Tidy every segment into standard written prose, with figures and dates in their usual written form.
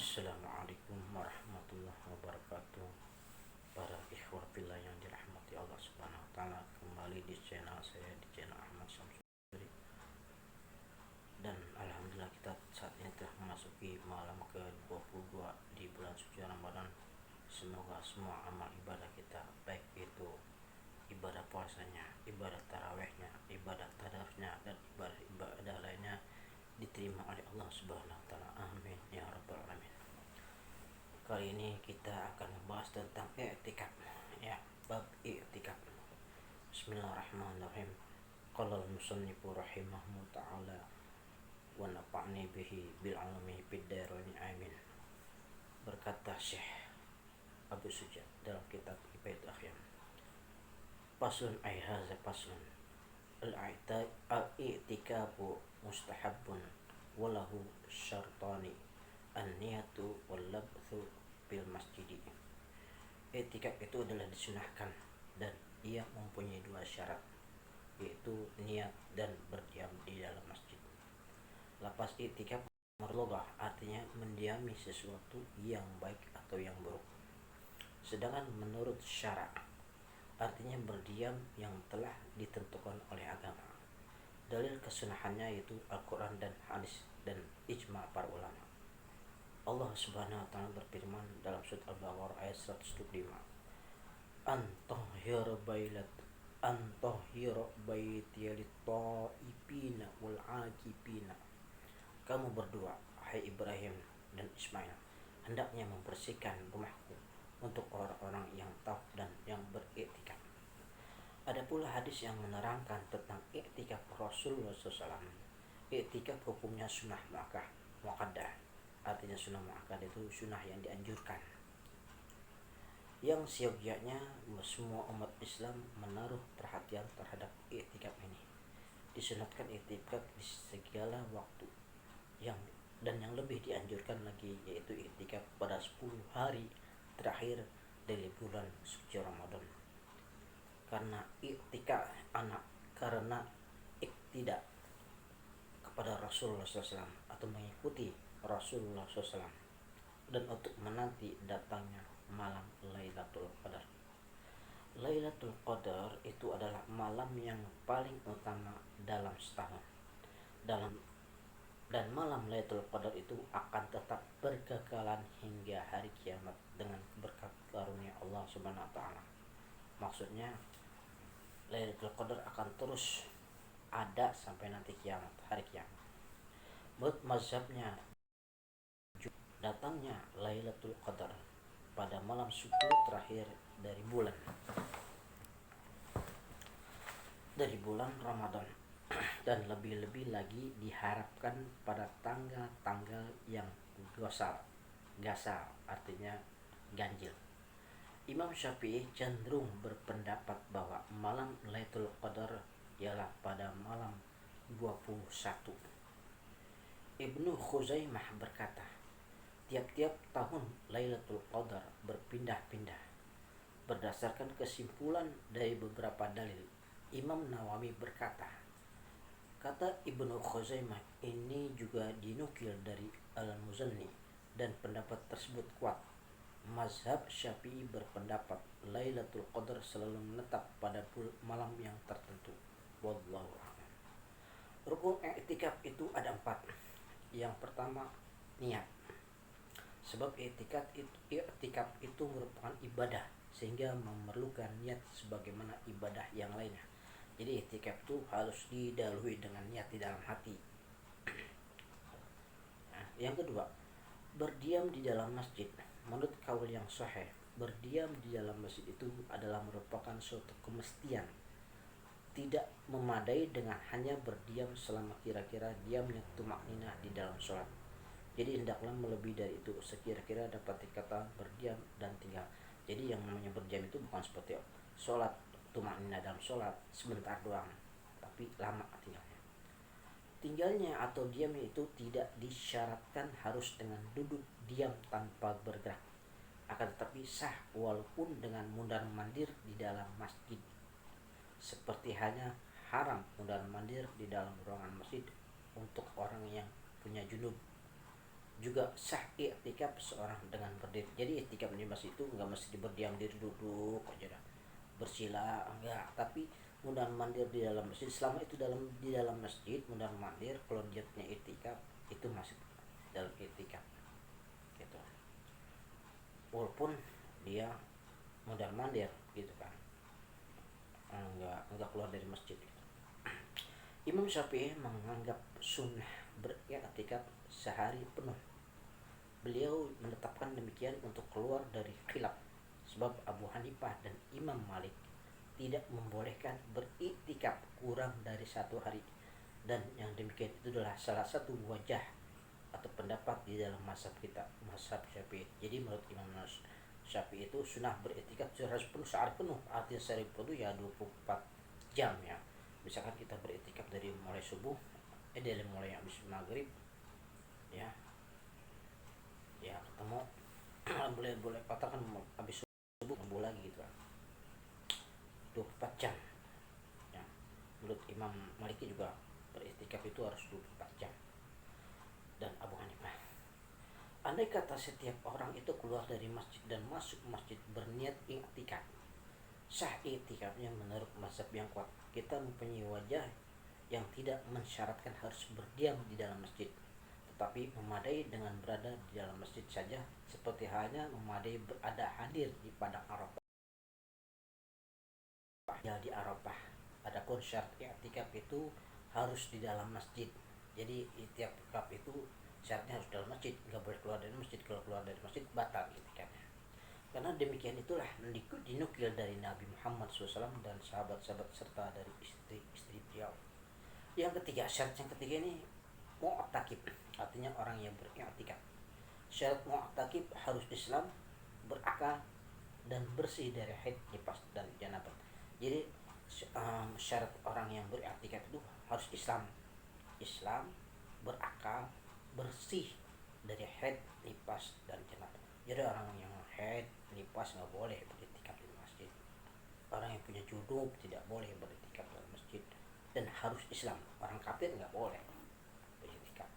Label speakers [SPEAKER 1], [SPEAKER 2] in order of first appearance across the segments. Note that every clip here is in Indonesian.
[SPEAKER 1] Assalamualaikum warahmatullahi wabarakatuh. Para ikhwah fillah yang dirahmati Allah Subhanahu wa taala, kembali di channel saya, di channel Ahmad Samsudri. Dan alhamdulillah kita saat ini telah memasuki malam ke-22 di bulan suci Ramadan. Semoga semua amal ibadah kita, baik itu ibadah puasanya, ibadah tarawehnya, ibadah tadarusnya, dan ibadah lainnya diterima oleh Allah Subhanahu wa taala. Amin ya rabbal alamin. Kali ini kita akan membahas tentang i'tikaf, ya, bab i'tikaf. Bismillahirrahmanirrahim. Qala al-musannifu rahimahullah ta'ala wa nafa'ni bihi bil alami fid dharain amin. Berkata Syekh Abu Sujad dalam kitab Ibaitul Akhyam, Faslun ay hadza faslun al-i'tikafu mustahabbun walahu syartani an-niyatu wal labthu bil masjidi. I'tikaf itu adalah disunahkan dan ia mempunyai dua syarat, yaitu niat dan berdiam di dalam masjid. Lafaz i'tikaf marlogah artinya mendiami sesuatu yang baik atau yang buruk. Sedangkan menurut syara artinya berdiam yang telah ditentukan oleh agama. Dalil kesunahannya yaitu Al-Quran dan hadis dan ijma' para ulama. Allah Subhanahu wa taala berfirman dalam surat Al-Baqarah ayat 125, Antahhir baiti lit-ta'ifina wal 'akifina. Kamu berdua, hai Ibrahim dan Ismail, hendaknya membersihkan rumahku untuk orang-orang yang tawaf dan yang beriktikaf. Ada pula hadis yang menerangkan tentang i'tikaf Rasulullah SAW. I'tikaf hukumnya sunnah muakkadah. Artinya sunnah muakkad itu sunnah yang dianjurkan, yang seyogyanya semua umat Islam menaruh perhatian terhadap i'tikaf ini. Disunatkan i'tikaf di segala waktu, yang lebih dianjurkan lagi yaitu i'tikaf pada 10 hari terakhir dari bulan suci Ramadan. Karena iktidak kepada Rasulullah SAW atau mengikuti Rasulullah SAW, dan untuk menanti datangnya malam Lailatul Qadar. Lailatul Qadar itu adalah malam yang paling utama dalam setahun. Dan malam Lailatul Qadar itu akan tetap berkekalan hingga hari kiamat dengan berkat karunia Allah Subhanahu wa taala. Maksudnya Lailatul Qadar akan terus ada sampai nanti kiamat, hari kiamat. Menurut mazhabnya, datangnya Lailatul Qadar pada malam 10 terakhir dari bulan Ramadan, dan lebih-lebih lagi diharapkan pada tanggal-tanggal yang gasal artinya ganjil. Imam Syafi'i cenderung berpendapat bahwa malam Lailatul Qadar ialah pada malam 21. Ibnu Khuzaimah berkata, tiap-tiap tahun Lailatul Qadar berpindah-pindah. Berdasarkan kesimpulan dari beberapa dalil, Imam Nawawi berkata, kata Ibnu Khuzaimah ini juga dinukil dari Al-Muzanni, dan pendapat tersebut kuat. Mazhab Syafi'i berpendapat Lailatul Qadar selalu menetap pada malam yang tertentu. Wallahu a'lam. Rukun i'tikaf itu ada 4. Yang pertama, niat. Sebab i'tikaf itu merupakan ibadah, sehingga memerlukan niat sebagaimana ibadah yang lainnya. Jadi i'tikaf itu harus didahului dengan niat di dalam hati. Yang kedua, berdiam di dalam masjid. Menurut kaul yang sahih, berdiam di dalam masjid itu adalah merupakan suatu kemestian. Tidak memadai dengan hanya berdiam selama kira-kira diamnya tumakninah di dalam sholat. Jadi hendaklah melebihi dari itu, sekira-kira dapat dikatakan berdiam dan tinggal. Jadi yang namanya berdiam itu bukan seperti sholat tumakninah dalam sholat sebentar doang, tapi lama tinggalnya atau diamnya itu tidak disyaratkan harus dengan duduk diam tanpa bergerak, akan tetapi sah walaupun dengan mundar-mandir di dalam masjid. Seperti halnya haram mundar-mandir di dalam ruangan masjid untuk orang yang punya junub. juga sah i'tikaf seorang dengan berdiri. Jadi i'tikaf di masjid itu nggak mesti berdiam diri duduk aja dah, bersila enggak, tapi mundar mandir di dalam masjid. Selama itu di dalam masjid mundar mandir, kalau niatnya i'tikaf itu masih dalam i'tikaf gitu, walaupun dia mundar mandir gitu kan, enggak keluar dari masjid gitu. Imam Syafi'i menganggap sunnah beriktikaf sehari penuh. Beliau menetapkan demikian untuk keluar dari khilaf, sebab Abu Hanifah dan Imam Malik tidak membolehkan beriktikaf kurang dari 1 hari, dan yang demikian itu adalah salah satu wajah atau pendapat di dalam mazhab kita, mazhab Syafi'i. Jadi menurut Imam Syafi'i itu sunnah beriktikaf harus penuh, sehari penuh. Artinya sehari penuh ya 24 jam ya. Misalkan kita beriktikaf dari mulai subuh, dari mulai habis maghrib ya, ya ketemu boleh katakan habis subuh ketemu lagi gitu kan, 24 jam ya. Menurut Imam Maliki juga beriktikaf itu harus 24 jam, dan Abu Hanifah. Andai kata setiap orang itu keluar dari masjid dan masuk masjid berniat i'tikaf, sah i'tikafnya menurut mazhab yang kuat. Kita mempunyai wajah yang tidak mensyaratkan harus berdiam di dalam masjid, tetapi memadai dengan berada di dalam masjid saja, seperti halnya memadai berada hadir di padang Arafah ya, di Arafah. Adapun syarat i'tikaf itu harus di dalam masjid. Jadi i'tikaf itu syaratnya harus dalam masjid, nggak boleh keluar dari masjid. Kalau keluar dari masjid batal i'tikafnya. Karena demikian itulah dinukil dari Nabi Muhammad SAW dan sahabat-sahabat serta dari istri-istri beliau. Yang ketiga, syarat yang ketiga ini mu'takif, artinya orang yang beriktikaf. Syarat mu'takif harus Islam, berakal, dan bersih dari haid, nifas, dan janabah. Jadi syarat orang yang beriktikaf itu harus Islam, berakal, bersih dari haid, nifas, dan janabah. Jadi orang yang haid, nifas nggak boleh beriktikaf di masjid. Orang yang punya junub tidak boleh beriktikaf di masjid, dan harus Islam. Orang kafir nggak boleh beriktikaf.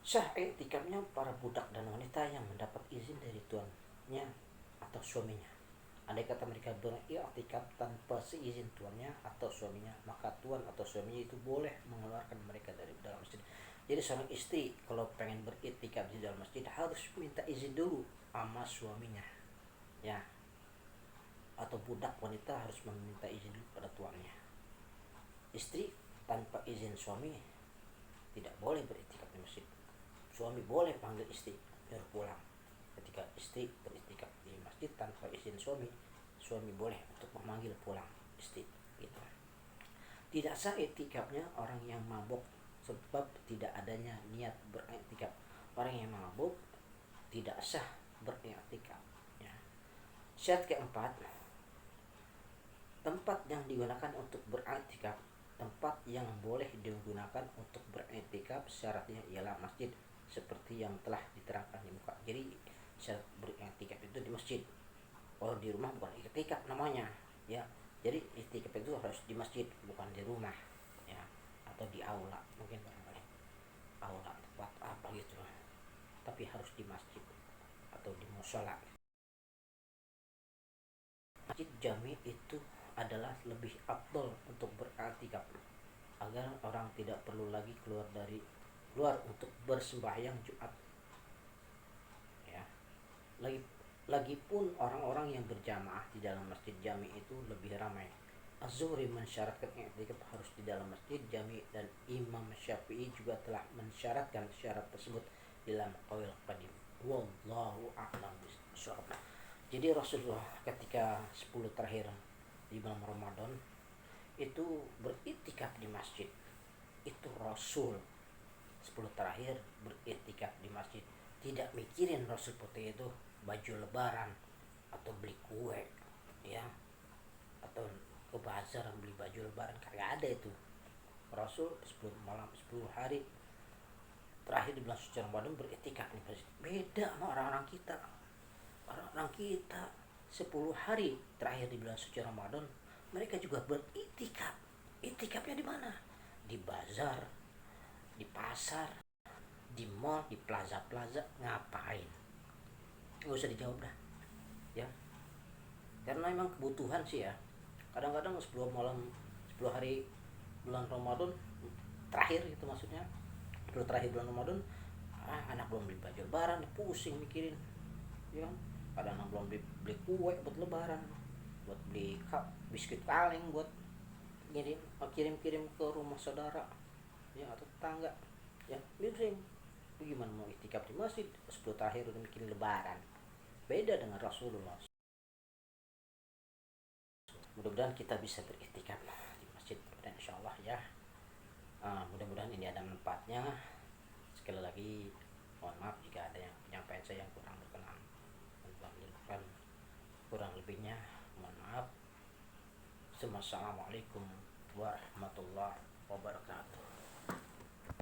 [SPEAKER 1] Sah i'tikafnya para budak dan wanita yang mendapat izin dari tuannya atau suaminya. Andai kata mereka beriktikaf tanpa seizin tuannya atau suaminya, maka tuan atau suaminya itu boleh mengeluarkan mereka dari dalam masjid. Jadi seorang istri kalau pengen beriktikaf di dalam masjid harus minta izin dulu sama suaminya ya, atau budak wanita harus meminta izin dulu pada tuannya. Istri tanpa izin suami tidak boleh beriktikaf di masjid. Suami boleh panggil istri biar pulang. Ketika istri beriktikaf di masjid tanpa izin suami boleh untuk memanggil pulang istri gitu. Tidak sah iktikafnya orang yang mabuk, sebab tidak adanya niat beriktikaf. Orang yang mabuk tidak sah beriktikaf ya. Syarat keempat, tempat yang digunakan untuk beriktikaf. Tempat yang boleh digunakan untuk beriktikaf syaratnya ialah masjid, seperti yang telah diterangkan di muka. Jadi syarat beriktikaf itu di masjid. Kalau di rumah bukan iktikaf namanya ya. Jadi iktikaf itu harus di masjid, bukan di rumah ya, atau di aula mungkin barangkali aula tempat apa gitu, tapi harus di masjid atau di musola. Masjid jami itu adalah lebih afdal untuk beriktikaf, agar orang tidak perlu lagi keluar untuk bersembahyang Jumat ya. Lagipun orang-orang yang berjamaah di dalam masjid jami itu lebih ramai. Az-Zuhri mensyaratkan i'tikaf harus di dalam masjid jami, dan Imam Syafi'i juga telah mensyaratkan syarat tersebut dalam qaul qadim. Wallahu a'lam bishawab. Jadi Rasulullah ketika 10 terakhir di bulan Ramadan itu beriktikaf di masjid. Itu Rasul 10 terakhir beriktikaf di masjid. Tidak mikirin Rasul putih itu baju lebaran atau beli kue ya, atau ke bazar beli baju lebaran, kagak ada itu. Rasul 10 malam 10 hari terakhir di bulan suci Ramadan beriktikaf nih. Beda sama orang-orang kita. Orang-orang kita 10 hari terakhir di bulan suci Ramadan mereka juga beriktikaf. Iktikafnya di mana? Di bazar, di pasar, di mall, di plaza-plaza, ngapain? Nggak usah dijawab dah, ya. Karena emang kebutuhan sih ya. Kadang-kadang 10 malam, 10 hari bulan Ramadan terakhir itu maksudnya, 10 terakhir bulan Ramadan, anak belum beli baju lebaran, pusing mikirin, ya kan. Kadang anak belum beli kue buat lebaran, buat beli biskuit kaleng buat kirim-kirim ke rumah saudara, ya, atau tetangga, ya. Mikirin gimana mau itikaf di masjid 10 terakhir udah mikirin lebaran. Beda dengan Rasulullah. Mudah-mudahan kita bisa beriktikaf di masjid, dan insya Allah ya. Mudah-mudahan ini ada manfaatnya. Sekali lagi mohon maaf jika ada yang penyampaian saya yang kurang berkenan, dan kurang lebihnya mohon maaf. Assalamualaikum warahmatullahi wabarakatuh.